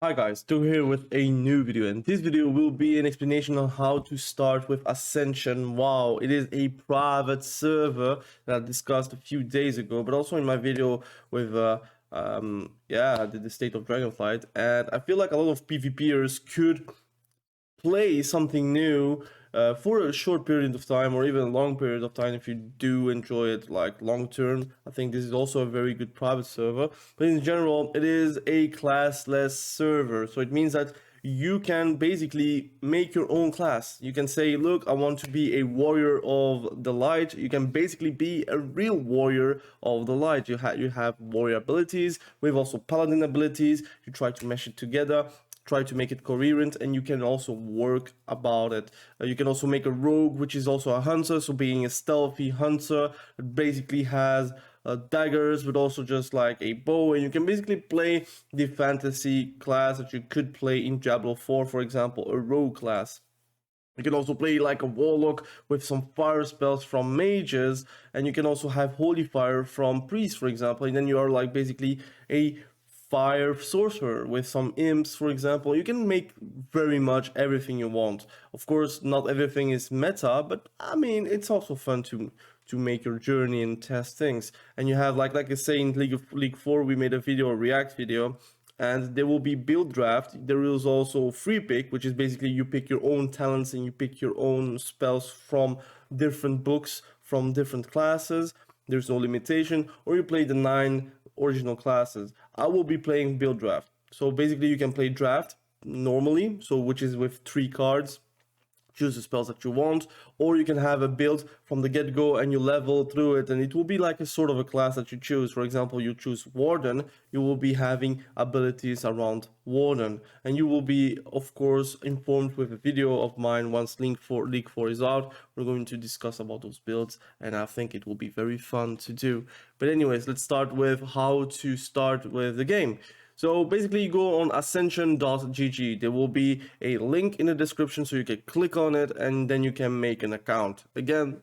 Hi guys, Stu here with a new video, and this video will be an explanation on how to start with Ascension. Wow, it is a private server that I discussed a few days ago, but also in my video with the state of Dragonflight, and I feel like a lot of PvPers could play something new for a short period of time or even a long period of time if you do enjoy it like long term. I think this is also a very good private server, but in general it is a classless server, so it means that you can basically make your own class. You can say, look, I want to be a warrior of the light. You can basically be a real warrior of the light. You have warrior abilities with also paladin abilities. You try to mesh it together, try to make it coherent, and you can also work about it. You can also make a rogue, which is also a hunter, so being a stealthy hunter that basically has daggers, but also just like a bow, and you can basically play the fantasy class that you could play in Diablo 4, for example, a rogue class. You can also play like a warlock with some fire spells from mages, and you can also have holy fire from priests, for example, and then you are like basically a fire sorcerer with some imps, for example. You can make very much everything you want. Of course, not everything is meta, but I mean, it's also fun to make your journey and test things. And you have like I say in League 4, we made a video, a React video, and there will be build draft. There is also free pick, which is basically you pick your own talents and you pick your own spells from different books, from different classes. There's no limitation, or you play the 9 original classes. I will be playing build draft. So basically you can play draft normally, so which is with 3 cards, choose the spells that you want, or you can have a build from the get-go and you level through it, and it will be like a sort of a class that you choose. For example, you choose Warden, you will be having abilities around Warden, and you will be, of course, informed with a video of mine once League 4 is out. We're going to discuss about those builds, and I think it will be very fun to do. But anyways, let's start with how to start with the game. So basically you go on ascension.gg. There will be a link in the description, so you can click on it and then you can make an account. Again,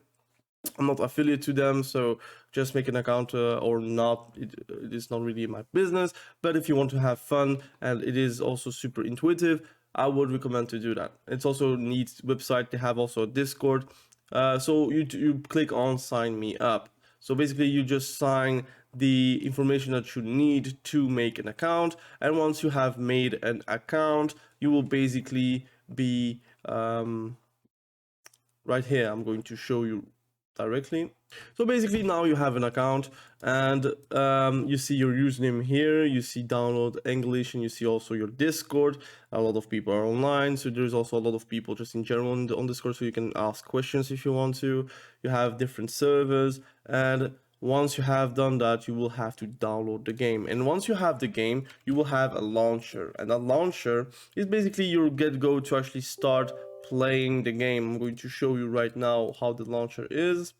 I'm not affiliate to them, so just make an account or not. It is not really my business. But if you want to have fun and it is also super intuitive, I would recommend to do that. It's also a neat website. They have also a Discord. So you click on sign me up. So basically you just sign the information that you need to make an account, and once you have made an account, you will basically be right here. I'm going to show you directly. So basically now you have an account, and you see your username here, you see download English, and you see also your Discord. A lot of people are online, so there's also a lot of people just in general on Discord, so you can ask questions if you want to. You have different servers, and once you have done that, you will have to download the game. And once you have the game, you will have a launcher, and that launcher is basically your get-go to actually start playing the game. I'm going to show you right now how the launcher is.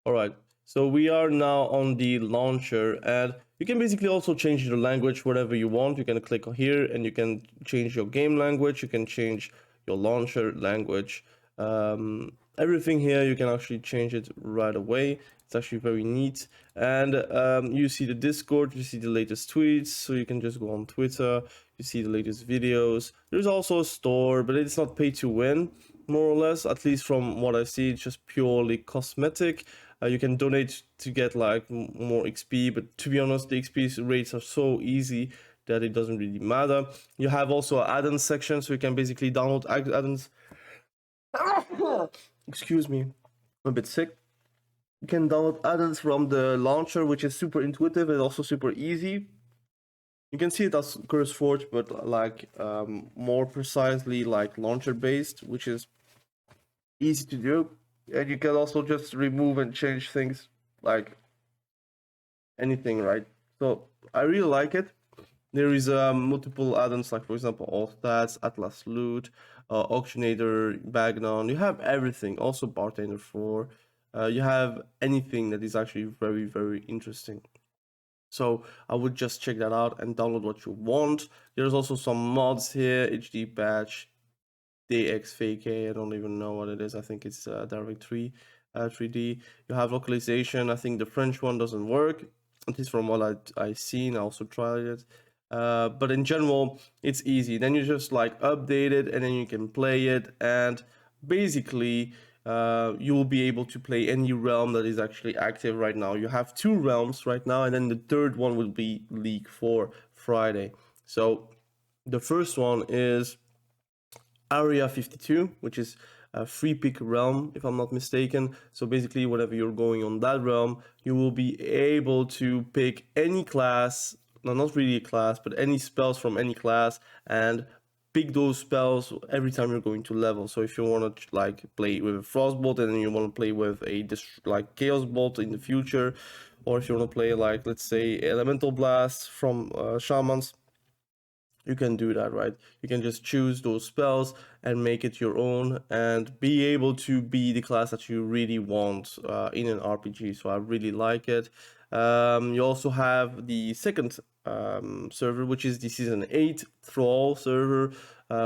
All right, so we are now on the launcher, and you can basically also change your language whatever you want. You can click here and you can change your game language. You can change your launcher language. Everything here you can actually change it right away. It's actually very neat. And you see the Discord, you see the latest tweets, so you can just go on Twitter, you see the latest videos. There's also a store, but it's not pay to win, more or less, at least from what I see. It's just purely cosmetic. You can donate to get like more XP, but to be honest, the XP rates are so easy that it doesn't really matter. You have also an add-ins section, so you can basically download add-ins. Excuse me, I'm a bit sick. You can download add-ins from the launcher, which is super intuitive and also super easy. You can see it as CurseForge, but like more precisely like launcher based, which is easy to do. And you can also just remove and change things like anything, right? So I really like it. There is multiple add-ons, like for example, All Stats, Atlas Loot, Auctionator, Bagnon. You have everything. Also Bartender 4. You have anything that is actually very, very interesting. So I would just check that out and download what you want. There's also some mods here, HD Patch, DXVK, I don't even know what it is. I think it's Direct 3D. You have localization. I think the French one doesn't work, at least from what I seen. I also tried it. but in general, it's easy. Then you just like update it, and then you can play it, and basically you will be able to play any realm that is actually active right now. You have 2 realms right now, and then the third one will be League for Friday. So the first one is Area 52, which is a free pick realm, if I'm not mistaken. So basically, whenever you're going on that realm, you will be able to pick any class, no, not really a class, but any spells from any class, and pick those spells every time you're going to level. So if you want to like play with a frostbolt, and then you want to play with a like chaos bolt in the future, or if you want to play like, let's say, elemental blast from shamans, you can do that, right? You can just choose those spells and make it your own, and be able to be the class that you really want in an RPG. So I really like it. You also have the second server, which is the season 8 thrall server,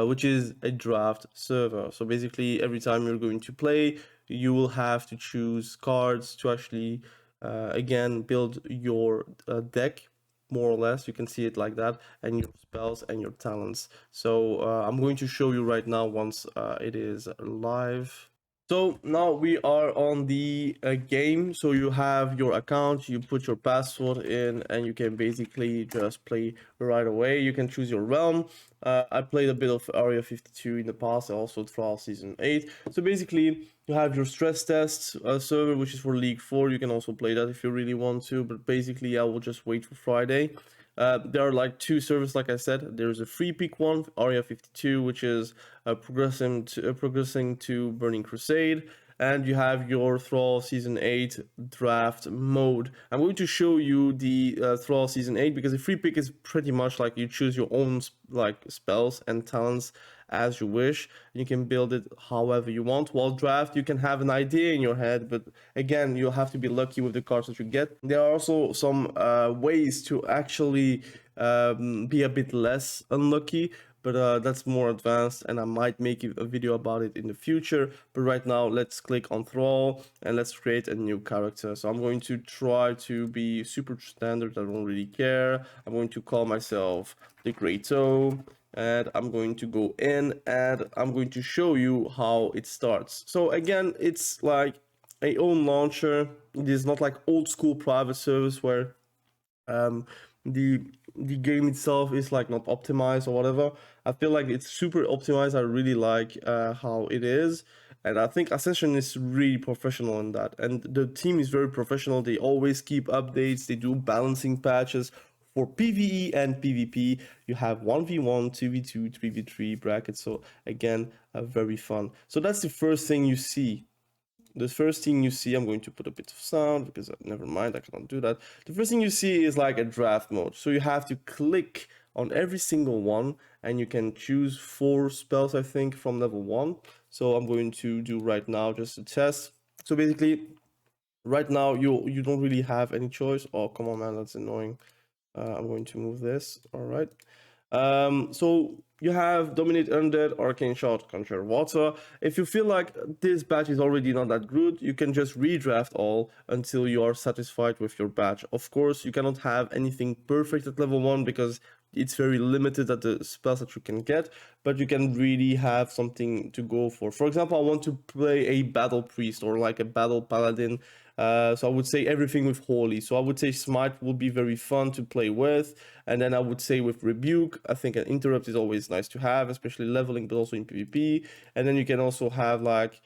which is a draft server. So basically, every time you're going to play, you will have to choose cards to actually again build your deck, more or less. You can see it like that, and your spells and your talents. So I'm going to show you right now once it is live. So now we are on the game. So you have your account, you put your password in, and you can basically just play right away. You can choose your realm. I played a bit of Area 52 in the past, also throughout Season 8. So basically, you have your stress test server, which is for League 4. You can also play that if you really want to, but basically I will just wait for Friday. There are like 2 servers, like I said. There's a free pick one, Area 52, which is progressing to Burning Crusade, and you have your Thrall Season 8 draft mode. I'm going to show you the Thrall Season 8 because the free pick is pretty much like you choose your own like spells and talents as you wish. You can build it however you want. While draft, you can have an idea in your head, but again, you'll have to be lucky with the cards that you get. There are also some ways to actually be a bit less unlucky, but that's more advanced, and I might make a video about it in the future. But right now, let's click on Thrall and let's create a new character. So I'm going to try to be super standard. I don't really care. I'm going to call myself the Great Toe, and I'm going to go in and I'm going to show you how it starts. So again, it's like a own launcher. It is not like old school private service where the game itself is like not optimized or whatever. I feel like it's super optimized. I really like how it is, and I think Ascension is really professional in that, and the team is very professional. They always keep updates. They do balancing patches for PvE and PvP. You have 1v1, 2v2, 3v3 brackets. So again, very fun. So that's the first thing you see. The first thing you see, I'm going to put a bit of sound because never mind, I cannot do that. The first thing you see is like a draft mode. So you have to click on every single one, and you can choose 4 spells, I think, from level 1. So I'm going to do right now just a test. So basically, right now you don't really have any choice. Oh, come on, man, that's annoying. I'm going to move this. All right. So you have Dominate Undead, Arcane Shot, Conjure Water. If you feel like this batch is already not that good, you can just redraft all until you are satisfied with your batch. Of course, you cannot have anything perfect at level 1 because it's very limited at the spells that you can get, but you can really have something to go for. For example, I want to play a Battle Priest or like a Battle Paladin. So I would say everything with Holy. So I would say Smite would be very fun to play with. And then I would say with Rebuke, I think an Interrupt is always nice to have, especially leveling, but also in PvP. And then you can also have like,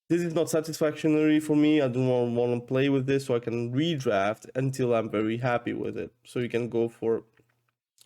this is not satisfactory for me. I don't want to play with this, so I can redraft until I'm very happy with it. So you can go for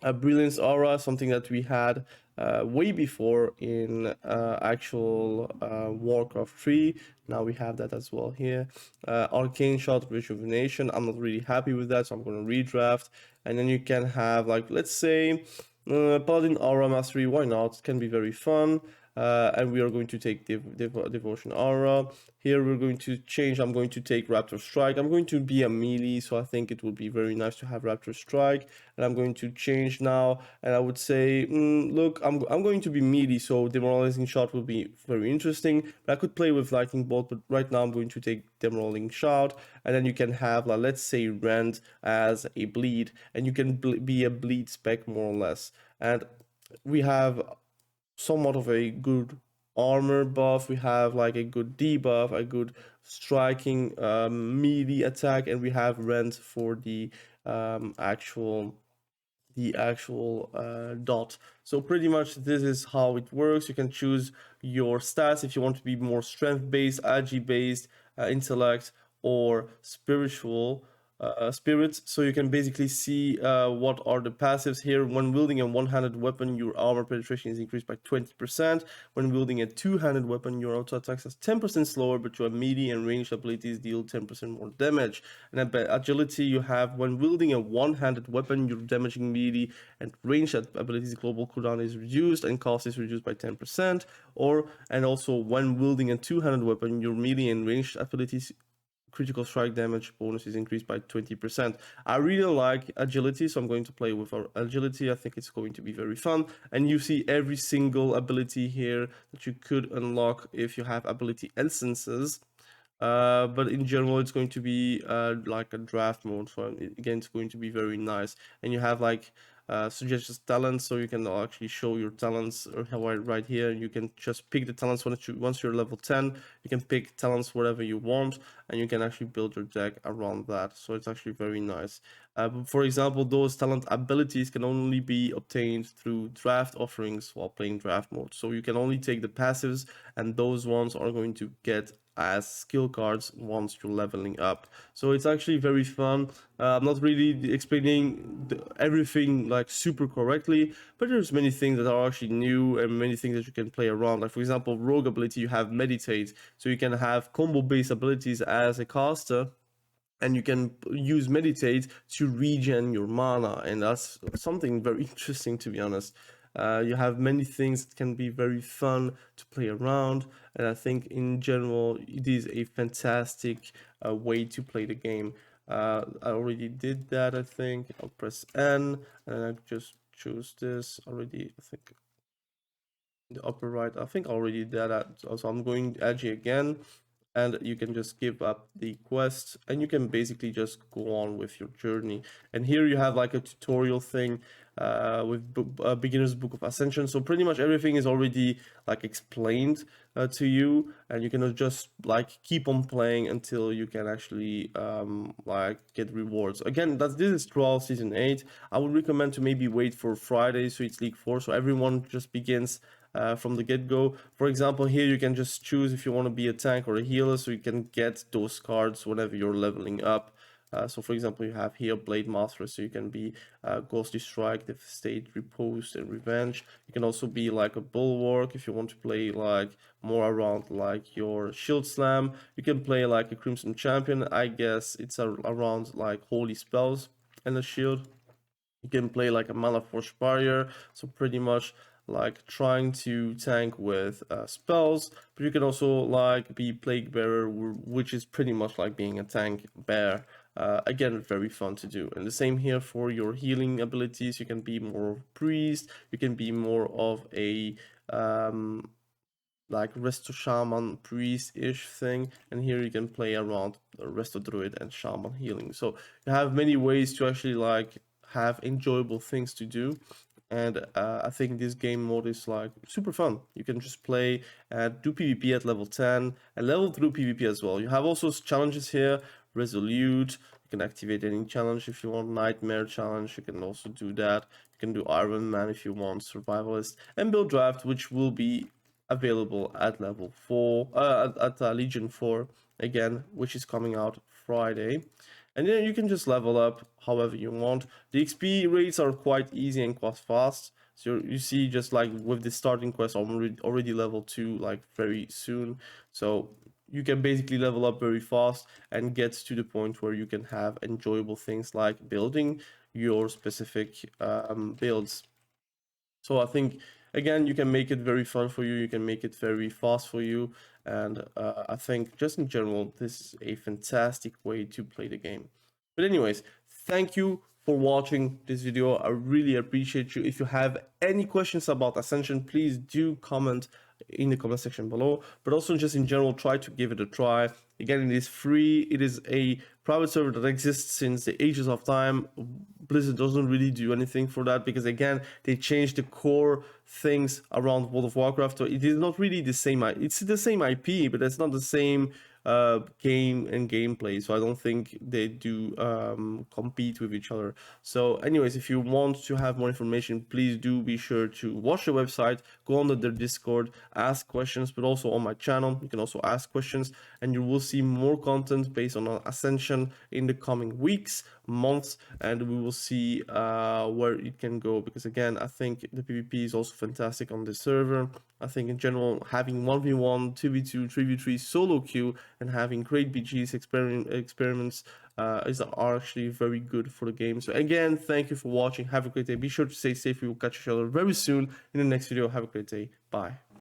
a Brilliance Aura, something that we had way before in actual Warcraft 3. Now we have that as well here. Arcane Shot, Rejuvenation. I'm not really happy with that, so I'm going to redraft. And then you can have, like, let's say, Paladin Aura Mastery. Why not? It can be very fun. and we are going to take devotion aura. Here we're going to change. I'm going to take raptor strike. I'm going to be a melee, so I think it would be very nice to have raptor strike. And I'm going to change now, and I would say, look, I'm going to be melee, so demoralizing shot will be very interesting. But I could play with lightning bolt, but right now I'm going to take demoralizing shot, and then you can have, like, let's say rend as a bleed, and you can be a bleed spec more or less. And we have somewhat of a good armor buff, we have like a good debuff, a good striking melee attack, and we have rend for the actual dot. So pretty much this is how it works. You can choose your stats if you want to be more strength based, ag based, intellect, or spiritual spirits. So you can basically see what are the passives here. When wielding a one-handed weapon, your armor penetration is increased by 20%. When wielding a two-handed weapon, your auto attacks is 10% slower, but your melee and ranged abilities deal 10% more damage. And by agility, you have when wielding a one-handed weapon, your damaging melee and ranged abilities global cooldown is reduced and cost is reduced by 10%. And also when wielding a two-handed weapon, your melee and ranged abilities critical strike damage bonus is increased by 20%. I really like agility, so I'm going to play with our agility. I think it's going to be very fun. And you see every single ability here that you could unlock if you have ability essences. But in general, it's going to be like a draft mode. So again, it's going to be very nice. And you have like suggested talents, so you can actually show your talents right here. You can just pick the talents once you're level 10. You can pick talents whatever you want, and you can actually build your deck around that. So it's actually very nice. For example, those talent abilities can only be obtained through draft offerings while playing draft mode. So you can only take the passives, and those ones are going to get as skill cards once you're leveling up. So it's actually very fun. I'm not really explaining everything like super correctly, but there's many things that are actually new and many things that you can play around. Like for example, rogue ability, you have meditate, so you can have combo based abilities as a caster, and you can use meditate to regen your mana, and that's something very interesting, to be honest. You have many things that can be very fun to play around, and I think in general it is a fantastic way to play the game. I already did that, I think. I'll press N, and I just choose this already, I think. The upper right, I think I already did that. So I'm going edgy again, and you can just give up the quest, and you can basically just go on with your journey. And here you have like a tutorial thing with beginner's book of ascension, so pretty much everything is already like explained to you, and you can just like keep on playing until you can actually like get rewards. Again, this is Thrall season 8. I would recommend to maybe wait for Friday, so it's League 4, so everyone just begins from the get-go. For example, here you can just choose if you want to be a tank or a healer, so you can get those cards whenever you're leveling up. So for example, you have here Blade Master, so you can be Ghostly Strike, Devastate, Repose, and Revenge. You can also be like a Bulwark if you want to play like more around like your Shield Slam. You can play like a Crimson Champion. I guess it's around like Holy Spells and a Shield. You can play like a Mana Force Barrier, so pretty much like trying to tank with spells, but you can also like be Plague Bearer, which is pretty much like being a tank bear. Again, very fun to do. And the same here for your healing abilities. You can be more of priest, you can be more of a like resto shaman priest-ish thing, and here you can play around resto druid and shaman healing. So you have many ways to actually like have enjoyable things to do. And I think this game mode is like super fun. You can just play and do PvP at level 10 and level through PvP as well. You have also challenges here, Resolute. You can activate any challenge if you want, Nightmare challenge. You can also do that. You can do Iron Man if you want, Survivalist, and Build Draft, which will be available at level 4, at Legion 4 again, which is coming out Friday. And then you can just level up however you want. The XP rates are quite easy and quite fast. So you see, just like with the starting quest, I'm already level 2 like very soon. So you can basically level up very fast and get to the point where you can have enjoyable things like building your specific builds. So I think again, you can make it very fun for you, you can make it very fast for you, and I think just in general, this is a fantastic way to play the game. But anyways, thank you for watching this video. I really appreciate you. If you have any questions about Ascension, please do comment in the comment section below, but also just in general, try to give it a try. Again, it is free. It is a private server that exists since the ages of time. Blizzard doesn't really do anything for that because, again, they changed the core things around World of Warcraft. So it is not really the same. It's the same IP, but it's not the same game and gameplay, so I don't think they do compete with each other. So anyways, if you want to have more information, please do be sure to watch the website, go on their Discord, ask questions, but also on my channel you can also ask questions, and you will see more content based on Ascension in the coming weeks, months, and we will see where it can go, because again, I think the PvP is also fantastic on this server. I think in general, having 1v1, 2v2, 3v3 solo queue and having great BGs experiments are actually very good for the game. So again, thank you for watching. Have a great day. Be sure to stay safe. We will catch each other very soon in the next video. Have a great day. Bye.